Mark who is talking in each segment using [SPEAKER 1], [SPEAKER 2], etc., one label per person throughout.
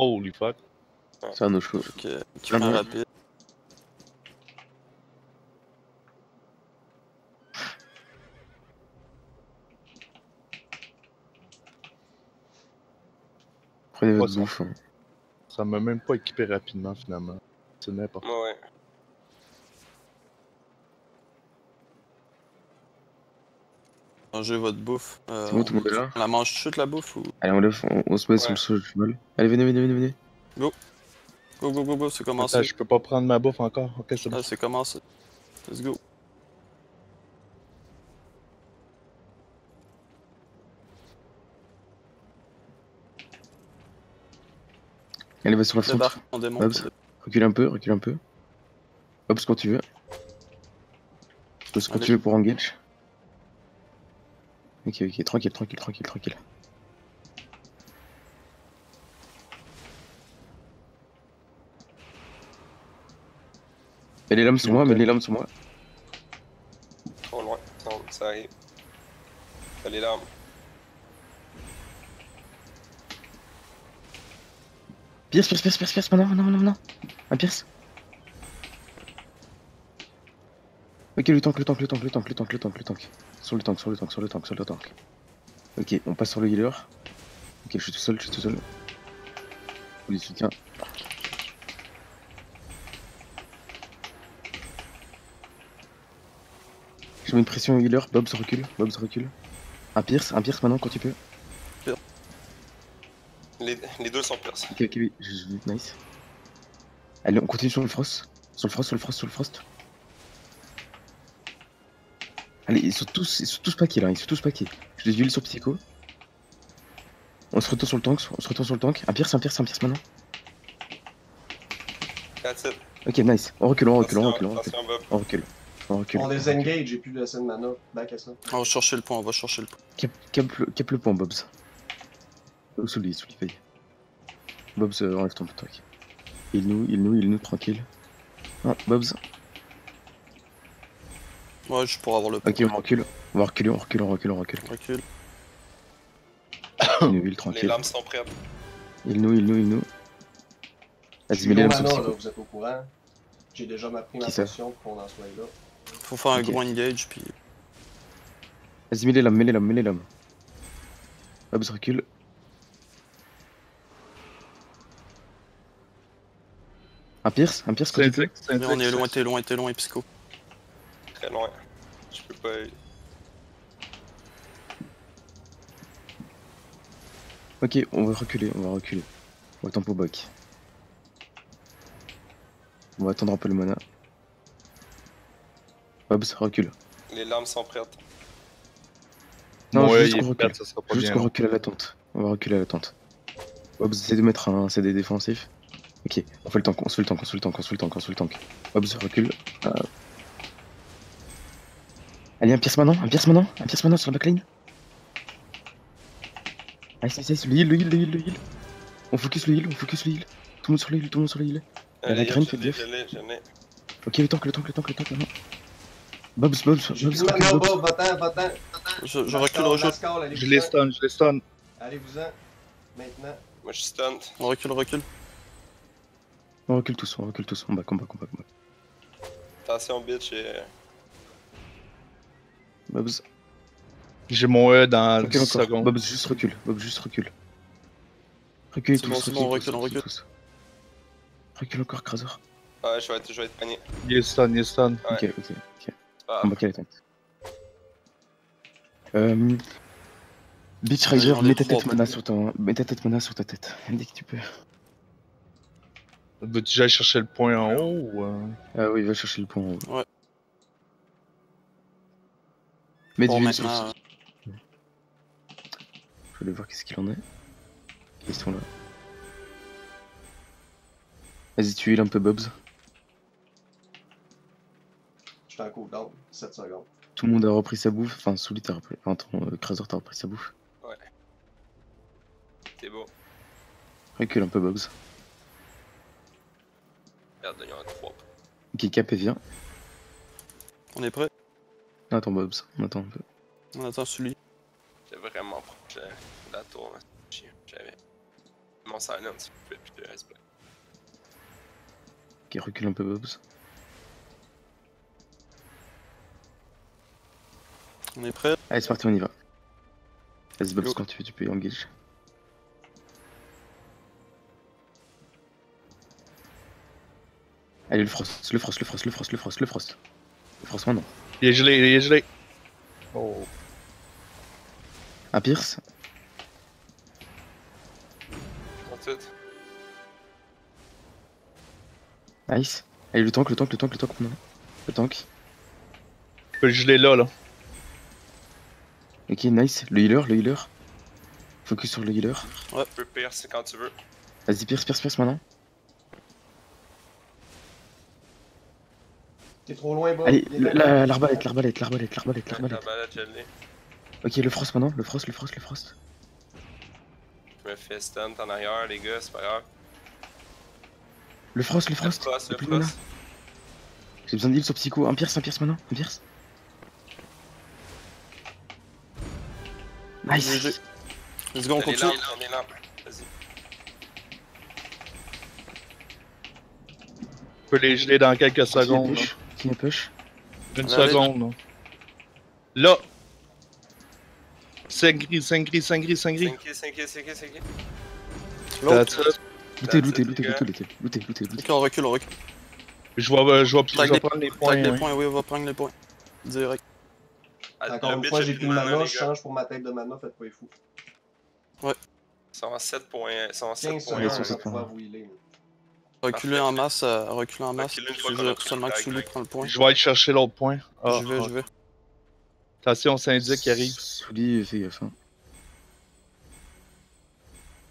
[SPEAKER 1] Holy fuck.
[SPEAKER 2] C'est un no-show.
[SPEAKER 3] Ok, équipement rapide.
[SPEAKER 2] Prenez votre
[SPEAKER 1] ça.
[SPEAKER 2] bouffe. Hein.
[SPEAKER 1] Ça m'a même pas équipé rapidement finalement. C'est n'importe quoi.
[SPEAKER 4] Ouais.
[SPEAKER 3] Mangez votre bouffe.
[SPEAKER 2] C'est bon, tout le monde est là?
[SPEAKER 3] On la mange tout de suite la bouffe ou.
[SPEAKER 2] Allez, on se met sur le sol du cheval. Allez, venez.
[SPEAKER 3] Go, c'est commencé.
[SPEAKER 1] Attends, je peux pas prendre ma bouffe encore. Ok, c'est bon.
[SPEAKER 3] Ah, c'est commencé. Let's go.
[SPEAKER 2] Allez, va sur la
[SPEAKER 3] Débarque,
[SPEAKER 2] centre.
[SPEAKER 3] on démonte.
[SPEAKER 2] Babs, recule un peu. Babs, quand tu veux. Babs, quand
[SPEAKER 3] Allez.
[SPEAKER 2] tu veux pour engage. Ok, tranquille. Et les lames sur moi,
[SPEAKER 4] Trop loin. Non, ça arrive. T'as les larmes.
[SPEAKER 2] Pierce, non. Un pierce. Ok, le tank. Sur le tank. Ok, on passe sur le healer. Ok, je suis tout seul. Faut du soutien. Je mets une pression au healer, Bobs recule. Un pierce maintenant quand tu peux.
[SPEAKER 4] Les deux sont percés.
[SPEAKER 2] Ok, oui, nice. Allez, on continue sur le frost. Sur le frost. Allez, ils sont tous paqués là, Je les huile sur Psycho. On se retourne sur le tank. Un pierce maintenant.
[SPEAKER 4] That's it.
[SPEAKER 2] Ok, nice. On recule.
[SPEAKER 4] Attention, Bob.
[SPEAKER 2] On recule.
[SPEAKER 5] On les engage, j'ai plus de scène mana. Back à ça.
[SPEAKER 3] On va chercher le point.
[SPEAKER 2] Cap le pont, Bobs. Sous lui, paye. Bobs, enlève ton truc. Il nous, tranquille. Ah, Bobs.
[SPEAKER 3] Ouais, juste pour avoir le point.
[SPEAKER 2] Ok, on recule. On recule.
[SPEAKER 3] Recule.
[SPEAKER 2] Il nous heal
[SPEAKER 4] Les
[SPEAKER 2] tranquille.
[SPEAKER 4] lames sont prêtes.
[SPEAKER 2] Il nous. Vas-y, mets les
[SPEAKER 5] J'ai
[SPEAKER 2] lames
[SPEAKER 5] mana,
[SPEAKER 2] sur
[SPEAKER 5] là,
[SPEAKER 2] Psycho.
[SPEAKER 5] vous êtes au courant. J'ai déjà pris ma
[SPEAKER 2] Qui ça?
[SPEAKER 5] potion pour qu'on en soit là.
[SPEAKER 3] Faut faire un
[SPEAKER 2] Ok.
[SPEAKER 3] gros engage, puis.
[SPEAKER 2] Vas-y, mets les lames. Bobs recule. Un pierce quand tu peux.
[SPEAKER 3] Mais on est loin, t'es loin, Pisco.
[SPEAKER 4] Très loin. Je peux pas.
[SPEAKER 2] Ok, on va reculer. On va tempo back. On va attendre un peu le mana. Bobs, recule.
[SPEAKER 4] Les lames sont prêtes.
[SPEAKER 2] Non,
[SPEAKER 1] Ouais,
[SPEAKER 2] juste
[SPEAKER 1] il
[SPEAKER 2] qu'on
[SPEAKER 1] est
[SPEAKER 2] recule.
[SPEAKER 1] prêt, ça sera pas
[SPEAKER 2] Juste
[SPEAKER 1] bien
[SPEAKER 2] qu'on
[SPEAKER 1] long.
[SPEAKER 2] recule à l'attente. On va reculer à l'attente. Bobs, essaie de mettre un CD défensif. Ok, on fait le tank. Bobs, recule. Allez, un pierce maintenant sur la backline. Nice, le heal. On focus le heal. Tout le monde sur le heal. La graine, faites gaffe.
[SPEAKER 4] Je l'ai.
[SPEAKER 2] Ok, le tank maintenant. Bobs,
[SPEAKER 5] J'ai plus
[SPEAKER 2] recule,
[SPEAKER 5] mana,
[SPEAKER 2] Bobs.
[SPEAKER 5] Bob, va-t'en.
[SPEAKER 3] Je recule.
[SPEAKER 1] Je les stun.
[SPEAKER 5] Allez-vous-en. Maintenant.
[SPEAKER 4] Moi, je suis stunned.
[SPEAKER 3] On recule.
[SPEAKER 2] On recule tous. On back.
[SPEAKER 4] Attention, bitch.
[SPEAKER 2] Bobs.
[SPEAKER 1] J'ai mon E dans
[SPEAKER 2] Recule
[SPEAKER 1] 10
[SPEAKER 2] encore.
[SPEAKER 1] secondes.
[SPEAKER 2] Bobs, juste recule. Reculez
[SPEAKER 3] C'est
[SPEAKER 2] tous.
[SPEAKER 3] bon, c'est bon, on recule.
[SPEAKER 2] Recule encore, Kraser.
[SPEAKER 4] Ouais, je vais être pogné.
[SPEAKER 1] Il est stun.
[SPEAKER 4] Ouais.
[SPEAKER 2] Ok.
[SPEAKER 4] Ah,
[SPEAKER 2] On back à la tête. Beach Rider,
[SPEAKER 3] on est
[SPEAKER 2] mets ta
[SPEAKER 3] trois.
[SPEAKER 2] tête mana sur ta tête. Dès que tu peux.
[SPEAKER 1] Veux-tu que j'aille chercher le point en haut ou
[SPEAKER 2] Ah oui, va chercher le point en haut.
[SPEAKER 3] Ouais.
[SPEAKER 2] Mets
[SPEAKER 3] Bon,
[SPEAKER 2] du heal sur le
[SPEAKER 3] maintenant.
[SPEAKER 2] site. Je vais aller voir qu'est-ce qu'il en est. Ils sont là. Vas-y, tu heal un peu, Bobs.
[SPEAKER 5] Je suis en cooldown. 7 secondes.
[SPEAKER 2] Tout le monde a repris sa bouffe. Enfin, Souli t'as repris. Enfin, Kraser t'as repris sa bouffe.
[SPEAKER 4] ouais. C'est beau.
[SPEAKER 2] Recule un peu, Bobs.
[SPEAKER 4] Regarde, il y en a 3.
[SPEAKER 2] Ok, Cap et viens.
[SPEAKER 3] On est prêt?
[SPEAKER 2] Attends, Bobs, on attend un peu.
[SPEAKER 3] On attend celui.
[SPEAKER 4] C'est vraiment proche de la tour. J'avais. Mon silence, puis de respect.
[SPEAKER 2] Ok, recule un peu, Bobs.
[SPEAKER 3] On est prêt?
[SPEAKER 2] Allez, c'est parti, on y va. Vas-y, Bobs,
[SPEAKER 3] Go.
[SPEAKER 2] quand tu peux engage. Allez, le frost, le frost, le frost, le frost, le frost, le frost. Le frost maintenant.
[SPEAKER 1] Il est gelé, il est gelé. Oh.
[SPEAKER 2] Un Pierce.
[SPEAKER 4] Tout.
[SPEAKER 2] Nice. Allez, le tank, le tank, le tank, le tank maintenant. Le tank.
[SPEAKER 1] Je peux le geler là, là.
[SPEAKER 2] Ok, nice. Le healer, le healer. Focus sur le healer.
[SPEAKER 4] Tu peux pierce quand tu veux.
[SPEAKER 2] Vas-y, pierce, pierce, pierce maintenant.
[SPEAKER 5] T'es trop loin, Bob.
[SPEAKER 2] Allez,
[SPEAKER 5] Viens derrière.
[SPEAKER 2] l'arbalète, l'arbalète, l'arbalète, l'arbalète,
[SPEAKER 4] La
[SPEAKER 2] l'arbalète.
[SPEAKER 4] balade, je l'ai.
[SPEAKER 2] Ok, le frost maintenant, le frost, le frost, le frost.
[SPEAKER 4] Je me fais stun en arrière, les gars, c'est pas grave.
[SPEAKER 2] Le frost, le
[SPEAKER 4] Le
[SPEAKER 2] frost.
[SPEAKER 4] frost,
[SPEAKER 2] Y'a
[SPEAKER 4] le
[SPEAKER 2] plus de mana.
[SPEAKER 4] frost.
[SPEAKER 2] J'ai besoin d'heal sur psycho. Un pierce maintenant. Un pierce.
[SPEAKER 3] GG.
[SPEAKER 2] Nice.
[SPEAKER 3] Let's go, on
[SPEAKER 4] T'as les
[SPEAKER 3] continue.
[SPEAKER 4] lampes, t'as les lampes. Vas-y.
[SPEAKER 1] Je peux les geler dans quelques secondes. Là.
[SPEAKER 2] Qui push.
[SPEAKER 1] Une
[SPEAKER 3] Allez.
[SPEAKER 1] seconde. Là. 5 gris, 5 gris, 5 gris, 5 gris.
[SPEAKER 4] 5
[SPEAKER 3] L'autre.
[SPEAKER 1] That's it.
[SPEAKER 2] Lootez,
[SPEAKER 4] That's
[SPEAKER 2] lootez,
[SPEAKER 4] it,
[SPEAKER 2] lootez,
[SPEAKER 4] les gars.
[SPEAKER 2] lootez, lootez, lootez, lootez.
[SPEAKER 3] Ok, on recule, on recule.
[SPEAKER 1] Je vais
[SPEAKER 3] Tag les
[SPEAKER 1] prendre les points.
[SPEAKER 3] Tag les
[SPEAKER 1] ouais.
[SPEAKER 3] points, oui, on va prendre les points. Direct.
[SPEAKER 5] Encore une fois, j'ai plus de mana, je change pour ma tête de mana, faites pas les fous.
[SPEAKER 4] Ils sont à 7 points. Ils sont à 7
[SPEAKER 5] 15
[SPEAKER 4] points.
[SPEAKER 5] secondes,
[SPEAKER 2] sur
[SPEAKER 5] on va
[SPEAKER 2] cette
[SPEAKER 5] pouvoir
[SPEAKER 2] fin.
[SPEAKER 5] vous healer.
[SPEAKER 3] Reculer en masse, reculer en masse.
[SPEAKER 4] Reculer une fois qu'on a
[SPEAKER 3] Seulement que
[SPEAKER 4] pris le
[SPEAKER 3] Souli
[SPEAKER 4] tag.
[SPEAKER 3] prend le point.
[SPEAKER 1] Je vais aller chercher l'autre point. Ah,
[SPEAKER 3] Je vais.
[SPEAKER 1] Attention, syndic qui arrive.
[SPEAKER 2] Souli, fais gaffe.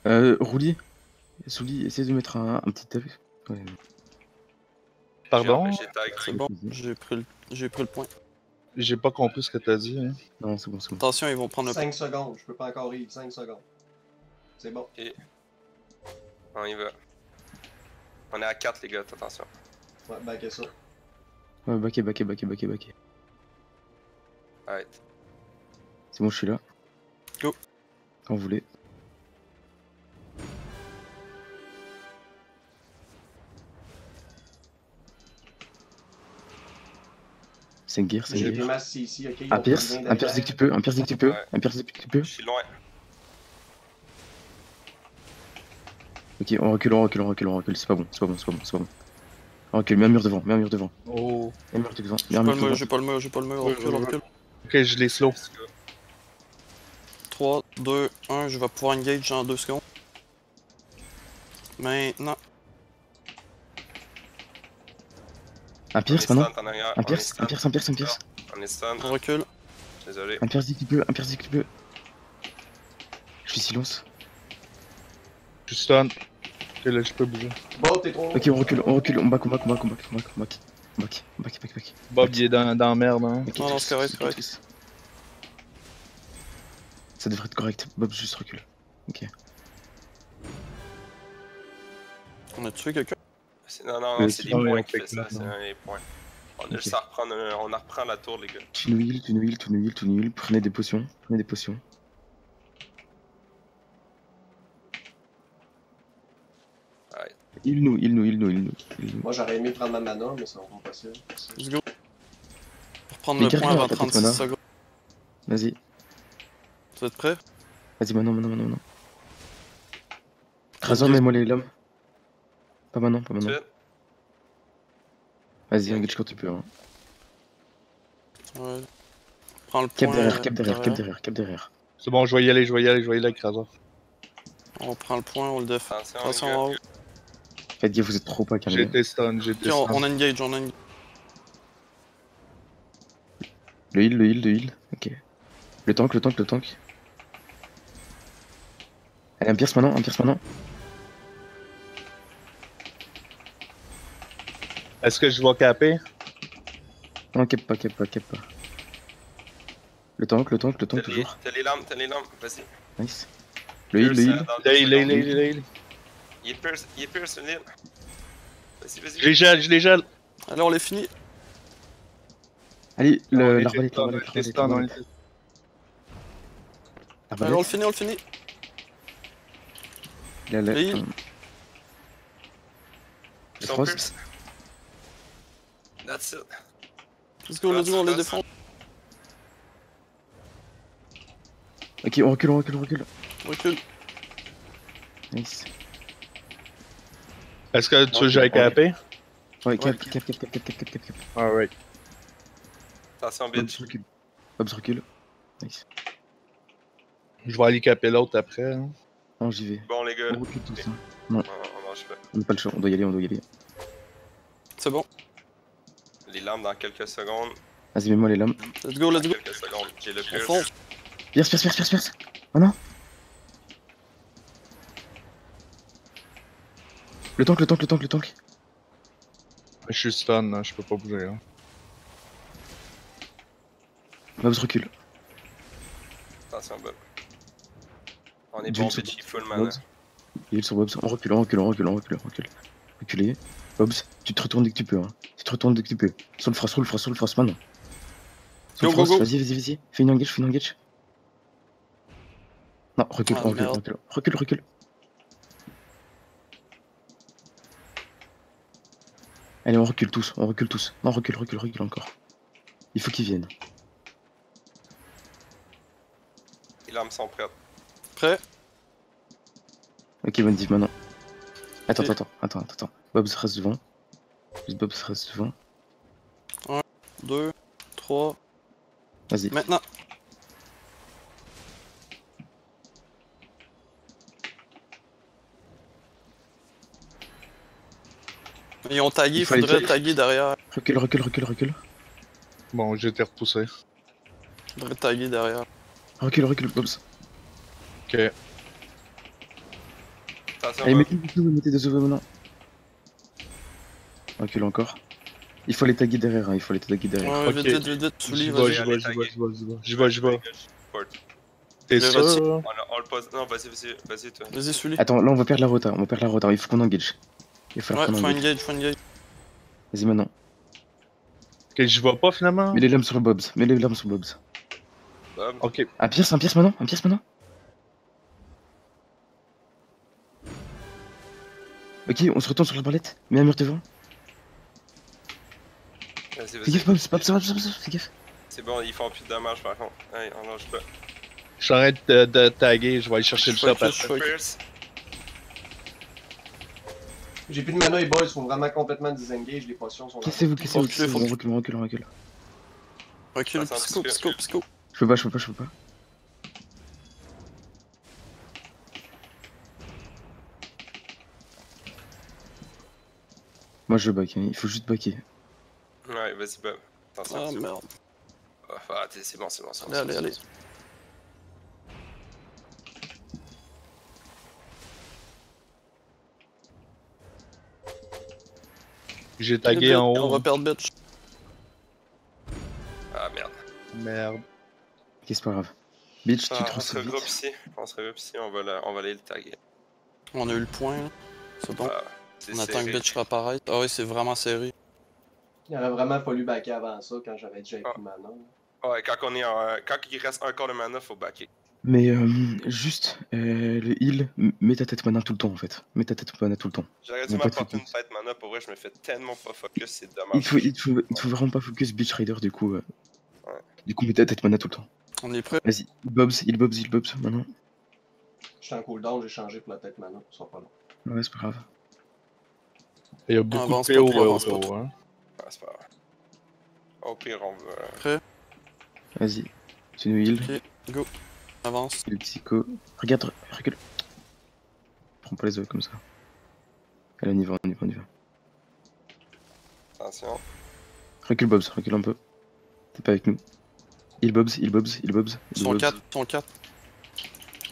[SPEAKER 2] Hein. Rouli. Souli, essaie de mettre un petit tabu. Ouais.
[SPEAKER 1] Pardon?
[SPEAKER 4] J'ai tag.
[SPEAKER 3] C'est bon, j'ai pris le point.
[SPEAKER 1] J'ai pas compris ce que t'as dit. Hein.
[SPEAKER 2] Non, c'est bon, c'est bon.
[SPEAKER 3] Attention, ils vont prendre le point.
[SPEAKER 5] 5 secondes, je peux pas encore heal, 5 secondes. C'est bon.
[SPEAKER 4] On y va. On est à 4, les gars, attention.
[SPEAKER 5] Ouais, backez ça.
[SPEAKER 2] Ouais, backé, backé, backé, backé, backé.
[SPEAKER 4] Arrête.
[SPEAKER 2] C'est bon, je suis là.
[SPEAKER 3] Go.
[SPEAKER 2] Quand vous voulez. C'est gear, c'est
[SPEAKER 5] J'ai plus
[SPEAKER 2] gear.
[SPEAKER 5] masse ici, ok?
[SPEAKER 2] Un pierce dès que tu peux, un pierce dès que tu peux,
[SPEAKER 4] Ouais.
[SPEAKER 2] un pierce dès que tu peux.
[SPEAKER 4] Je suis loin.
[SPEAKER 2] Ok, on recule, on recule, on recule, on recule. C'est pas bon, c'est pas bon, c'est pas bon, c'est pas bon. On recule, mets un mur devant, mets un mur devant.
[SPEAKER 1] Oh.
[SPEAKER 2] Mets un mur devant, mets
[SPEAKER 3] J'ai
[SPEAKER 2] un
[SPEAKER 3] pas
[SPEAKER 2] mur
[SPEAKER 3] le mur,
[SPEAKER 2] devant.
[SPEAKER 3] j'ai pas le mur, j'ai pas le mur. Recule, recule.
[SPEAKER 1] Ok, je les slow.
[SPEAKER 4] Let's go.
[SPEAKER 3] 3, 2, 1, je vais pouvoir engage en 2 secondes. Maintenant.
[SPEAKER 2] Un
[SPEAKER 4] On est
[SPEAKER 2] pierce maintenant.
[SPEAKER 4] stun en arrière.
[SPEAKER 2] Un pierce, un pierce, un pierce, un pierce.
[SPEAKER 4] On est stun.
[SPEAKER 3] On recule.
[SPEAKER 4] Désolé.
[SPEAKER 2] Un pierce dès que tu peux, un pierce dès que tu peux. Je suis silence.
[SPEAKER 1] Je suis stun. Ok, là, je peux bouger.
[SPEAKER 5] Bon, t'es trop loin.
[SPEAKER 2] Ok, on recule, on back, on back, on back, on back, on back, on back. On back, on back, back, back.
[SPEAKER 1] Bob, il est dans la merde. Hein.
[SPEAKER 2] Ok,
[SPEAKER 3] Non, non,
[SPEAKER 2] triste,
[SPEAKER 3] c'est correct,
[SPEAKER 2] ok,
[SPEAKER 3] c'est correct.
[SPEAKER 2] triste. Ça devrait être correct. Bob, juste recule. Ok.
[SPEAKER 3] On a tué quelqu'un.
[SPEAKER 4] Non, non,
[SPEAKER 2] Mais
[SPEAKER 4] c'est les
[SPEAKER 1] sinon,
[SPEAKER 4] points
[SPEAKER 1] on
[SPEAKER 4] qui fait
[SPEAKER 1] fait
[SPEAKER 4] ça.
[SPEAKER 1] que
[SPEAKER 4] C'est
[SPEAKER 1] là,
[SPEAKER 4] les points. On a
[SPEAKER 2] Ok.
[SPEAKER 4] juste à reprendre, on reprend la tour, les gars.
[SPEAKER 2] Tu nous heal, tu nous heal, tu nous heal, tu nous heal. Prenez des potions, prenez des potions.
[SPEAKER 4] Ouais.
[SPEAKER 2] Heal nous, heal nous, heal nous, heal nous. Heal nous.
[SPEAKER 5] Moi, j'aurais aimé prendre ma mana, mais c'est pas possible.
[SPEAKER 3] Let's go. Pour prendre
[SPEAKER 2] Mais
[SPEAKER 3] le point
[SPEAKER 2] carrément,
[SPEAKER 3] avant
[SPEAKER 2] t'as pas de
[SPEAKER 3] 36
[SPEAKER 2] mana.
[SPEAKER 3] secondes.
[SPEAKER 2] Vas-y,
[SPEAKER 3] Vous êtes prêts?
[SPEAKER 2] vas-y, maintenant, maintenant, maintenant, maintenant. Trésor, mets-moi les lames. Pas maintenant, pas maintenant.
[SPEAKER 4] Ensuite,
[SPEAKER 2] Vas-y, engage quand tu peux. Hein.
[SPEAKER 3] Ouais. Prends le
[SPEAKER 2] Cap
[SPEAKER 3] point.
[SPEAKER 2] derrière, cap derrière, cap derrière, cap derrière.
[SPEAKER 1] C'est bon, je vais y aller, je vais y aller, je vais y aller avec Razor.
[SPEAKER 3] On prend le point, on le défend.
[SPEAKER 4] attention,
[SPEAKER 3] Attention
[SPEAKER 4] les gars.
[SPEAKER 3] en haut.
[SPEAKER 2] Faites gaffe, vous êtes trop pas
[SPEAKER 1] J'ai
[SPEAKER 2] calmé.
[SPEAKER 1] été stun, j'ai été
[SPEAKER 3] Ok,
[SPEAKER 1] stun.
[SPEAKER 3] on engage, on engage.
[SPEAKER 2] Le heal, le heal, le heal. Ok. Le tank, le tank, le tank. Allez, un pierce maintenant, un pierce maintenant.
[SPEAKER 1] Est-ce que je vais caper?
[SPEAKER 2] Non, cap pas, cap pas, cap pas. Le tank, le tank, le tank,
[SPEAKER 4] T'as les-
[SPEAKER 2] toujours.
[SPEAKER 4] T'as les lampes, vas-y.
[SPEAKER 2] Nice. Le heal, le heal.
[SPEAKER 1] Là, il
[SPEAKER 4] Il est pierce, le heal. Vas-y, vas-y.
[SPEAKER 1] Je les gèle, je les gèle.
[SPEAKER 3] Allez, on les finit.
[SPEAKER 2] Allez,
[SPEAKER 1] On était
[SPEAKER 2] l'arbalète,
[SPEAKER 1] stun, on
[SPEAKER 2] l'arbalète,
[SPEAKER 1] était stun, on
[SPEAKER 2] l'arbalète.
[SPEAKER 1] était-
[SPEAKER 3] Allez, on le finit, on le finit.
[SPEAKER 2] Il a la...
[SPEAKER 3] Et il-
[SPEAKER 2] Le
[SPEAKER 4] Ils sont
[SPEAKER 2] Frost.
[SPEAKER 4] Pierce. That's it.
[SPEAKER 3] Let's go, on les défend.
[SPEAKER 2] Ok, on recule, on recule, on recule.
[SPEAKER 3] Recule.
[SPEAKER 2] Nice.
[SPEAKER 1] Est-ce que tu veux jouer avec AP?
[SPEAKER 2] Ouais, cap.
[SPEAKER 1] Alright.
[SPEAKER 4] Attention,
[SPEAKER 2] Bobs
[SPEAKER 4] bitch.
[SPEAKER 2] recule. Bobs recule. Nice.
[SPEAKER 1] Je vais aller caper l'autre après. Hein.
[SPEAKER 2] Non, j'y vais.
[SPEAKER 4] Bon, les gars.
[SPEAKER 2] On recule tous. Hein.
[SPEAKER 4] On marche pas.
[SPEAKER 2] On n'a pas le choix, on doit y aller, on doit y aller.
[SPEAKER 3] C'est bon.
[SPEAKER 4] Les lames dans quelques secondes.
[SPEAKER 2] Vas-y, mets-moi les lames.
[SPEAKER 3] Let's go.
[SPEAKER 4] Quelques secondes. J'ai le
[SPEAKER 3] On
[SPEAKER 4] Pierce.
[SPEAKER 3] fonce.
[SPEAKER 2] Pierce. Oh non. Le tank.
[SPEAKER 1] Je suis stun, hein, je peux pas bouger. Hein.
[SPEAKER 2] Bobs recule.
[SPEAKER 4] Attention, Bob. On est
[SPEAKER 2] D'une
[SPEAKER 4] bon,
[SPEAKER 2] sur
[SPEAKER 4] bitch, il full
[SPEAKER 2] Bobs.
[SPEAKER 4] mana.
[SPEAKER 2] Il est sur Bobs. On recule. Reculez. Bobs, tu te retournes dès que tu peux. Hein. Sur le frost maintenant. Sur le
[SPEAKER 3] Go,
[SPEAKER 2] frost,
[SPEAKER 3] go.
[SPEAKER 2] vas-y. Fais une engage. Non, recule,
[SPEAKER 3] Ah, merde.
[SPEAKER 2] recule. Allez, on recule tous. Non, recule encore. Il faut qu'ils viennent.
[SPEAKER 4] Les lames sont prêtes.
[SPEAKER 3] Prêt.
[SPEAKER 2] Ok, bonne div maintenant.
[SPEAKER 3] Ok.
[SPEAKER 2] Attends. Bobs reste devant.
[SPEAKER 3] 2, 3.
[SPEAKER 2] Vas-y.
[SPEAKER 3] Maintenant. Ils ont tagué,
[SPEAKER 2] Il fallait
[SPEAKER 3] faudrait
[SPEAKER 2] taguer.
[SPEAKER 3] taguer derrière.
[SPEAKER 2] Recule.
[SPEAKER 1] Bon, j'ai été repoussé.
[SPEAKER 3] Faudrait taguer derrière.
[SPEAKER 2] Recule, Bobs.
[SPEAKER 1] Ok.
[SPEAKER 4] Attention,
[SPEAKER 2] Allez,
[SPEAKER 4] Bob.
[SPEAKER 2] mettez des OV maintenant. Recule encore. Il faut les taguer derrière,
[SPEAKER 3] Ouais,
[SPEAKER 1] Ok.
[SPEAKER 3] vite. Souli,
[SPEAKER 1] J'y
[SPEAKER 3] vas-y.
[SPEAKER 1] vais.
[SPEAKER 4] Porte.
[SPEAKER 1] T'es
[SPEAKER 3] Je
[SPEAKER 1] sûr?
[SPEAKER 3] retire.
[SPEAKER 1] Là?
[SPEAKER 4] On le pose. Non, vas-y, toi.
[SPEAKER 3] Vas-y, Souli.
[SPEAKER 2] Attends, là on va perdre la rota. Il faut qu'on engage. Il va falloir
[SPEAKER 3] Ouais,
[SPEAKER 2] qu'on
[SPEAKER 3] faut
[SPEAKER 2] engage.
[SPEAKER 3] engage.
[SPEAKER 2] Vas-y maintenant.
[SPEAKER 1] Ok, j'y vais pas finalement?
[SPEAKER 2] Mets les lames sur Bobs.
[SPEAKER 4] Bob.
[SPEAKER 1] Ok.
[SPEAKER 2] Un pierce maintenant. Ok, on se retourne sur l'arbalète. Mets un mur devant.
[SPEAKER 4] Vas-y.
[SPEAKER 2] Fais gaffe, Bobs, fais gaffe.
[SPEAKER 4] C'est bon, ils font plus de dommages par contre. Hey, on lâche pas.
[SPEAKER 1] Je suis en train de taguer, je vais aller chercher le
[SPEAKER 3] Je
[SPEAKER 1] top
[SPEAKER 3] focus,
[SPEAKER 1] après.
[SPEAKER 4] Pierce.
[SPEAKER 5] J'ai plus de mana, les boys, faut vraiment complètement disengage, les potions sont là.
[SPEAKER 2] Cassez-vous.
[SPEAKER 3] Faut
[SPEAKER 2] On
[SPEAKER 3] que-
[SPEAKER 2] recule.
[SPEAKER 3] Recule,
[SPEAKER 4] Ça sent
[SPEAKER 3] psycho.
[SPEAKER 2] Je peux pas. Moi je back, hein. Il faut juste backer.
[SPEAKER 4] Ouais, vas-y, Bob. Attention.
[SPEAKER 3] Ah merde.
[SPEAKER 4] Ah, c'est bon.
[SPEAKER 3] Allez.
[SPEAKER 1] J'ai tagué en
[SPEAKER 3] On va
[SPEAKER 1] haut.
[SPEAKER 3] perdre bitch.
[SPEAKER 4] Ah, merde.
[SPEAKER 1] Merde.
[SPEAKER 2] Ok, c'est pas grave. Bitch, tu te
[SPEAKER 4] On se
[SPEAKER 2] ressens
[SPEAKER 4] regroupe
[SPEAKER 2] vite.
[SPEAKER 4] ici. On va aller le taguer.
[SPEAKER 3] On a eu le point, là. C'est bon.
[SPEAKER 4] Ah, c'est
[SPEAKER 3] On attend que
[SPEAKER 4] serré.
[SPEAKER 3] bitch réapparaisse. Ah oui, c'est vraiment serré.
[SPEAKER 5] Il aurait vraiment fallu backer avant ça quand j'avais déjà plus de mana.
[SPEAKER 4] Ouais, quand il reste un quart de mana, faut backer.
[SPEAKER 2] Mais juste, le heal, mets ta tête mana tout le temps en fait.
[SPEAKER 4] J'aurais dû
[SPEAKER 2] Bon, pas de
[SPEAKER 4] m'apporter une
[SPEAKER 2] focus.
[SPEAKER 4] tête mana, pour vrai, je me fais tellement pas focus, c'est dommage.
[SPEAKER 2] Il faut vraiment pas focus Beach Rider du coup.
[SPEAKER 4] Ouais.
[SPEAKER 2] Du coup, mets ta tête mana tout le temps.
[SPEAKER 3] On est prêt.
[SPEAKER 2] Vas-y, il bobs maintenant.
[SPEAKER 5] J'étais en cooldown, j'ai changé pour la tête mana, ça sera pas long.
[SPEAKER 2] Ouais, c'est pas grave.
[SPEAKER 1] Il y a beaucoup
[SPEAKER 3] Avance
[SPEAKER 1] de
[SPEAKER 3] pas
[SPEAKER 1] PO
[SPEAKER 3] trop, avance pas trop.
[SPEAKER 1] hein.
[SPEAKER 4] Ah, c'est pas grave. Au pire, on va...
[SPEAKER 2] Vas-y, tu nous heal.
[SPEAKER 3] Ok, go. Avance.
[SPEAKER 2] Le psycho. Regarde, recule. Prends pas les œufs comme ça. Allez, on y va.
[SPEAKER 4] Attention.
[SPEAKER 2] Recule Bobs, recule un peu. T'es pas avec nous. Il Bobs.
[SPEAKER 3] Ils sont 4.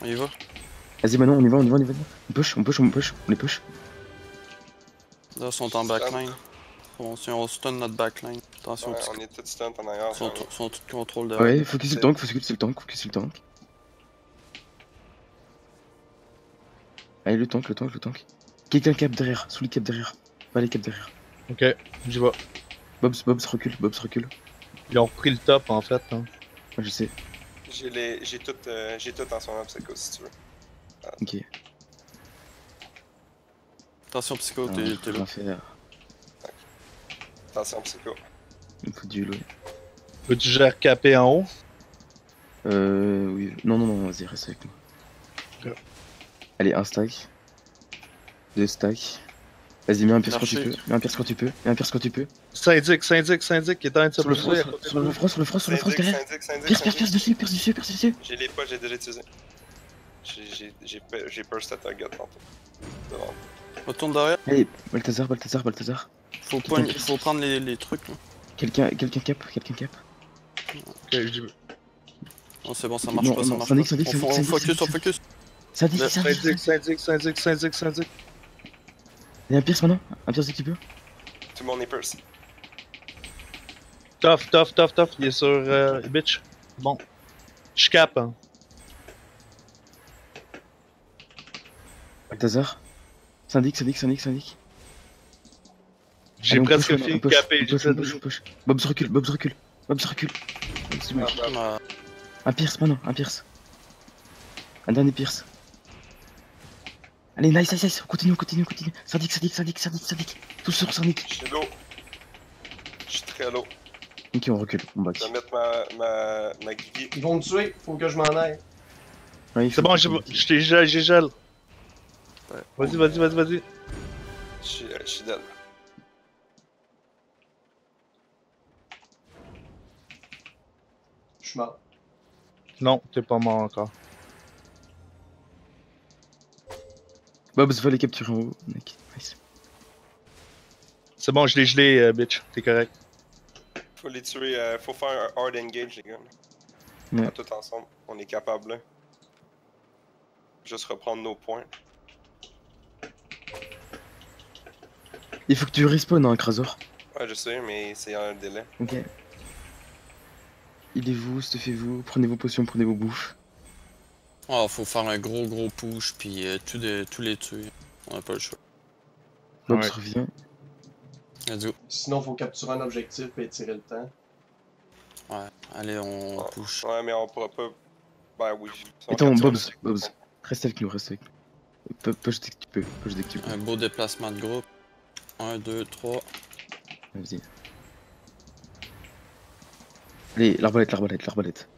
[SPEAKER 3] On y va.
[SPEAKER 2] Vas-y, maintenant, on y va. On push, on les push.
[SPEAKER 3] Là, ils sont en backline. On stun notre backline. Attention,
[SPEAKER 4] Ouais, on est tous stunt en arrière.
[SPEAKER 3] ils sont tous contrôle derrière.
[SPEAKER 2] Ouais, focus sur le tank. Allez, le tank. Quelqu'un cap derrière, sous les cap derrière. Va les cap derrière.
[SPEAKER 1] Ok, j'y vais.
[SPEAKER 2] Bobs recule.
[SPEAKER 1] Ils ont repris le top en fait. Hein.
[SPEAKER 2] Ouais, je sais.
[SPEAKER 4] J'ai tout en son obstacle si tu veux.
[SPEAKER 2] Ok.
[SPEAKER 3] Attention, Psycho, t'es
[SPEAKER 2] Faut
[SPEAKER 3] là.
[SPEAKER 2] rien faire.
[SPEAKER 4] Attention, Psycho.
[SPEAKER 2] Il me faut du lot.
[SPEAKER 1] Veux-tu gérer capé en haut?
[SPEAKER 2] Oui. Non, non, non, vas-y, reste avec moi.
[SPEAKER 1] Ok.
[SPEAKER 2] Allez, un stack. 2 stacks. Vas-y, mets un pierce quand tu
[SPEAKER 3] Marché.
[SPEAKER 2] peux. Mets un pierce quand tu peux. Mets un pierce quand tu peux.
[SPEAKER 1] Syndic qui est en train de se
[SPEAKER 2] Sur le
[SPEAKER 1] poser à
[SPEAKER 2] frost,
[SPEAKER 1] côté
[SPEAKER 2] sur
[SPEAKER 1] de
[SPEAKER 2] le
[SPEAKER 1] nous.
[SPEAKER 2] frost, sur le frost, sur le frost derrière.
[SPEAKER 4] Syndic.
[SPEAKER 2] Pierce dessus, pierce dessus, pierce dessus, pierce dessus.
[SPEAKER 4] J'ai les pas, j'ai déjà utilisé. J'ai burst à target tantôt. Devant.
[SPEAKER 3] Retourne derrière.
[SPEAKER 2] Allez, Balthazar.
[SPEAKER 3] Faut prendre les trucs là.
[SPEAKER 2] Quelqu'un cap.
[SPEAKER 1] Ok, j'y vais.
[SPEAKER 3] Non, c'est bon, ça
[SPEAKER 2] Ok,
[SPEAKER 3] marche
[SPEAKER 2] non,
[SPEAKER 3] pas, ça
[SPEAKER 2] non,
[SPEAKER 3] marche
[SPEAKER 2] Syndic,
[SPEAKER 3] pas.
[SPEAKER 2] Syndic,
[SPEAKER 3] On
[SPEAKER 2] Syndic,
[SPEAKER 3] focus, on
[SPEAKER 2] Syndic.
[SPEAKER 3] focus.
[SPEAKER 2] Syndic.
[SPEAKER 1] Syndic.
[SPEAKER 2] Il y a un pierce maintenant. Un pierce dès que tu peux.
[SPEAKER 4] Tout le monde est burst.
[SPEAKER 1] Tough. Il est sur bitch. Bon. Je cap, hein.
[SPEAKER 2] Balthazar. Syndic.
[SPEAKER 1] J'ai
[SPEAKER 2] Allez, on
[SPEAKER 1] presque
[SPEAKER 2] push,
[SPEAKER 1] fini
[SPEAKER 2] on
[SPEAKER 1] de
[SPEAKER 2] push,
[SPEAKER 1] caper.
[SPEAKER 2] on push, on push. Bobs recule.
[SPEAKER 3] Ah,
[SPEAKER 2] Un pierce maintenant, un pierce. Un dernier pierce. Allez, nice. Continue. Sadique. Tout sur Sadique.
[SPEAKER 4] Je suis low. Je suis très low.
[SPEAKER 2] Ok, on recule, on back.
[SPEAKER 4] Je vais mettre ma Guigui.
[SPEAKER 5] Ils vont me tuer, faut que je m'en aille.
[SPEAKER 2] Ouais, il
[SPEAKER 1] C'est
[SPEAKER 2] faut
[SPEAKER 1] bon,
[SPEAKER 2] que-
[SPEAKER 1] j'ai gel.
[SPEAKER 3] Ouais.
[SPEAKER 1] Vas-y.
[SPEAKER 4] Je suis dead.
[SPEAKER 5] Je suis mort.
[SPEAKER 1] Non, t'es pas mort encore.
[SPEAKER 2] Bobs va les capturer en haut, mec. Nice.
[SPEAKER 1] C'est bon, je l'ai gelé, bitch. T'es correct.
[SPEAKER 4] Faut les tuer, faut faire un hard engage, les gars.
[SPEAKER 2] Ouais.
[SPEAKER 4] Tout ensemble, on est capable là. Juste reprendre nos points.
[SPEAKER 2] Il faut que tu respawn, hein, Krasor.
[SPEAKER 4] Ouais, je sais, mais c'est un délai.
[SPEAKER 2] Ok. Il est vous, stuffez-vous, prenez vos potions, prenez vos bouffes.
[SPEAKER 3] Oh, faut faire un gros push, puis tous les tuer. On a pas le choix.
[SPEAKER 2] Bobs
[SPEAKER 1] Ouais.
[SPEAKER 2] revient.
[SPEAKER 3] Let's go.
[SPEAKER 5] Sinon, faut capturer un objectif et étirer le temps.
[SPEAKER 3] Ouais, allez, on
[SPEAKER 4] Ouais.
[SPEAKER 3] push.
[SPEAKER 4] Ouais, mais on pourra pas. Ben oui. Si on
[SPEAKER 2] Attends,
[SPEAKER 4] capture
[SPEAKER 2] Bobs,
[SPEAKER 4] un-
[SPEAKER 2] Bobs. Reste avec nous. Push dès que tu peux,
[SPEAKER 3] Un beau déplacement de groupe. 1, 2, 3.
[SPEAKER 2] Vas-y. Allez, l'arbalète.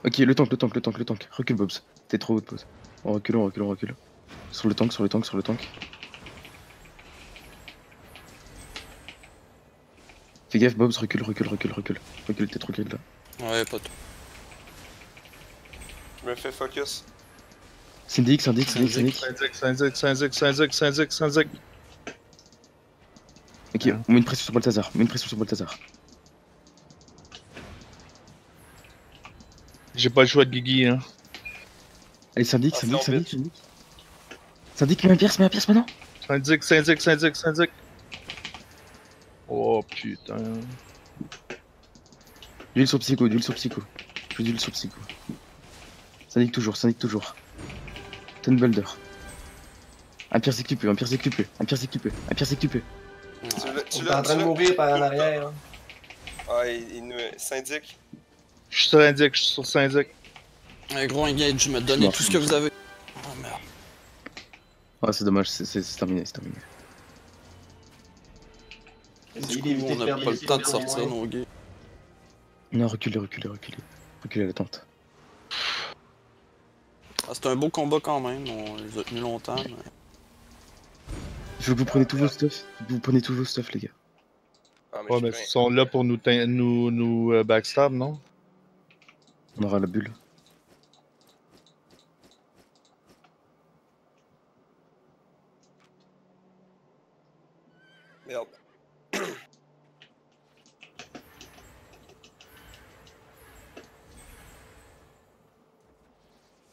[SPEAKER 2] Ok, le tank. Recule, Bobs. T'es trop haut de pause. On recule. Sur le tank. Fais gaffe, Bobs, recule. Recule, t'es trop grid là.
[SPEAKER 3] Ouais, pas tout.
[SPEAKER 4] Je me fais focus.
[SPEAKER 2] Syndic.
[SPEAKER 1] Syndic.
[SPEAKER 2] Ok, on met une pression sur Balthazar.
[SPEAKER 1] J'ai pas le choix de Guigui, hein.
[SPEAKER 2] Allez, Syndic.
[SPEAKER 4] Ah, c'est en
[SPEAKER 2] Syndic, mets un pierce maintenant.
[SPEAKER 1] Syndic. Oh putain.
[SPEAKER 2] D'huile sur psycho. Je d'huile sur psycho. Syndic toujours. Ten Boulder. Un pierce dès que tu peux.
[SPEAKER 5] On est en train de mourir par en arrière. Hein.
[SPEAKER 4] Ah, il nous. Syndic.
[SPEAKER 1] Je suis sur Syndic.
[SPEAKER 3] Un gros engage, me donnez
[SPEAKER 2] Mort.
[SPEAKER 3] tout ce que vous avez. Oh merde.
[SPEAKER 2] Ah, c'est dommage, c'est terminé.
[SPEAKER 3] Du
[SPEAKER 5] Essayez
[SPEAKER 3] coup,
[SPEAKER 5] d'éviter
[SPEAKER 3] on
[SPEAKER 5] de
[SPEAKER 3] n'a
[SPEAKER 5] perdre
[SPEAKER 3] pas
[SPEAKER 5] les
[SPEAKER 3] le temps de
[SPEAKER 5] filets au
[SPEAKER 3] sortir
[SPEAKER 5] moins.
[SPEAKER 3] nos gays.
[SPEAKER 2] Non, reculez. Reculez la tente.
[SPEAKER 3] Ah, c'était un beau combat quand même, on les a tenus longtemps. Mais...
[SPEAKER 2] Il faut que vous preniez tous vos stuff, les gars.
[SPEAKER 4] Ah, mais
[SPEAKER 1] Ouais,
[SPEAKER 4] je
[SPEAKER 1] mais
[SPEAKER 4] suis
[SPEAKER 1] ils sont là pour nous backstab, non?
[SPEAKER 2] On aura la bulle.
[SPEAKER 4] Merde.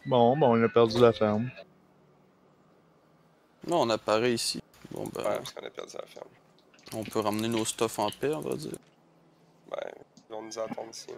[SPEAKER 1] Bon, on a perdu la ferme.
[SPEAKER 3] Là, on apparaît ici. Bon, ben,
[SPEAKER 4] Ouais, parce qu'on a perdu la ferme.
[SPEAKER 3] on peut ramener nos stuff en paix, on va dire.
[SPEAKER 4] Ben, ils vont nous attendre ici. Là.